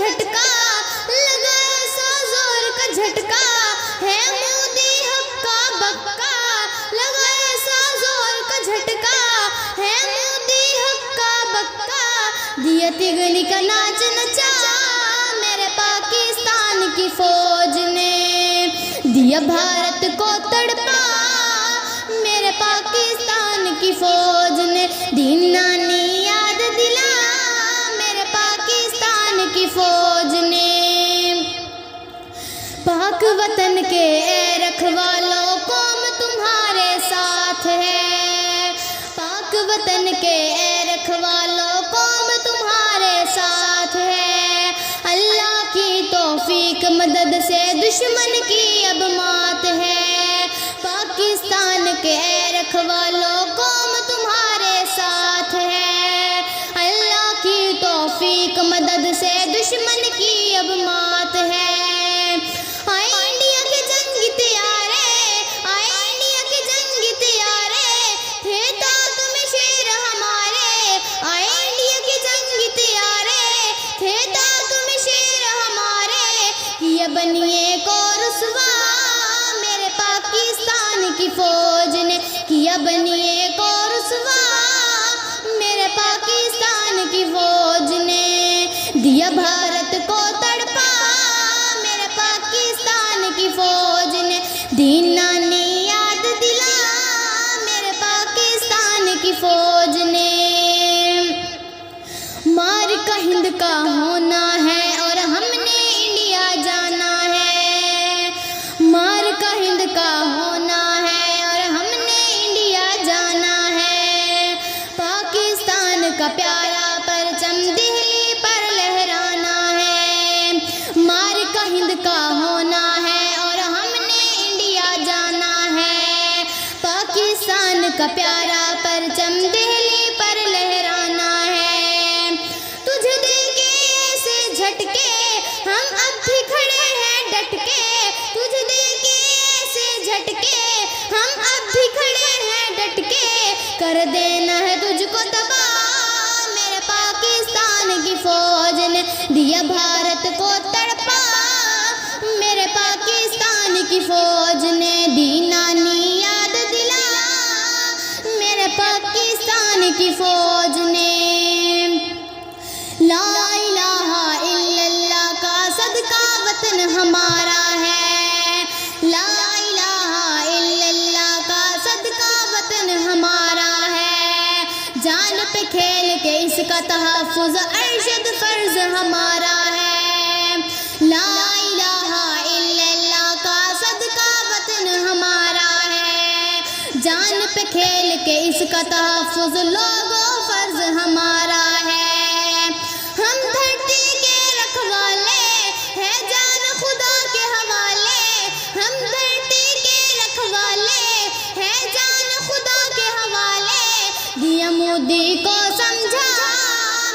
جھٹکا لگا ایسا زور کا جھٹکا ہے مودی حق کا بکا لگا ایسا زور کا جھٹکا ہے مودی حق کا بکا دیا تگلی کا ناچ نچا میرے پاکستان کی فوج نے دیا بھارت کو تڑپا میرے پاکستان کی فوج نے دینانی یاد دلا میرے پاکستان کی فوج نے پاک وطن کے اے رکھوالو قوم تمہارے ساتھ ہے پاک وطن کے اے رکھوالو قوم تمہارے ساتھ ہے اللہ کی توفیق مدد سے دشمن کی اب مات ہے پاکستان کے اے رکھوالو قوم تمہارے ساتھ ہے اللہ کی توفیق مدد سے دشمن کی اب مات ہے آئے انڈیا کے جنگی طیارے آئے انڈیا کے جنگی طیارے تھے تاک میں شیر ہمارے آئے انڈیا کے جنگی طیارے تھے تاک میں شیر ہمارے کیا بنیے کو رسوا میرے پاکستان کی فوج نے کیا بنیے کو رسوا میرے پاکستان کی فوج نے دیا بھارت کو تڑپا میرے پاکستان کی فوج نے دینانی یاد دلا میرے پاکستان کی فوج نے مار کا ہند کا ہونا ہے اور ہم نے انڈیا جانا ہے مار کا ہند کا ہونا ہے اور ہم نے انڈیا جانا ہے پاکستان کا پیارا پرچم دہلی پر لہرانا ہے مار کا ہند کا ہونا ہے اور ہم نے انڈیا جانا ہے پاکستان کا پیارا پرچم دہلی پر لہرانا ہے تجھے دل کے ایسے جھٹکے ہم اب بھی کھڑے ہیں ڈٹ کے تجھے دل کے ایسے جھٹکے ہم اب بھی کھڑے ہیں ڈٹ کے کر دینا ہے تجھ کو تباہ میرے پاکستان کی فوج نے دیا بھارت کو تڑپا میرے پاکستان کی فوج نے دینانی یاد دلا میرے پاکستان کی فوج نے لا الہ الا اللہ کا صدقہ وطن ہمارا ہے لا الہ الا اللہ کا صدقہ وطن ہمارا ہے جان پہ کھیل کے اس کا تحفظ ارشد فرض ہمارا ہے لا الہ الا اللہ کا صدقہ وطن ہمارا ہے جان پہ کھیل کے اس کا تحفظ لوگوں فرض ہمارا ہے ہم دھرتی کے رکھوالے ہیں جان خدا کے حوالے ہم دھرتی کے رکھوالے ہیں جان خدا کے حوالے دیا مودی کو سمجھا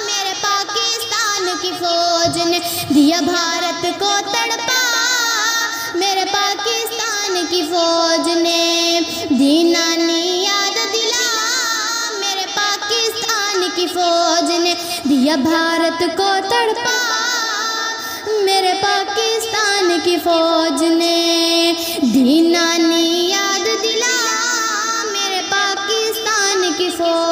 میرے پاکستان کی فوج نے دیا بھارت کو تڑپا میرے پاکستان کی فوج نے دینانی یاد دلا میرے پاکستان کی فوج نے دیا بھارت کو تڑپا میرے پاکستان کی فوج نے دینانی یاد دلا میرے پاکستان کی فوج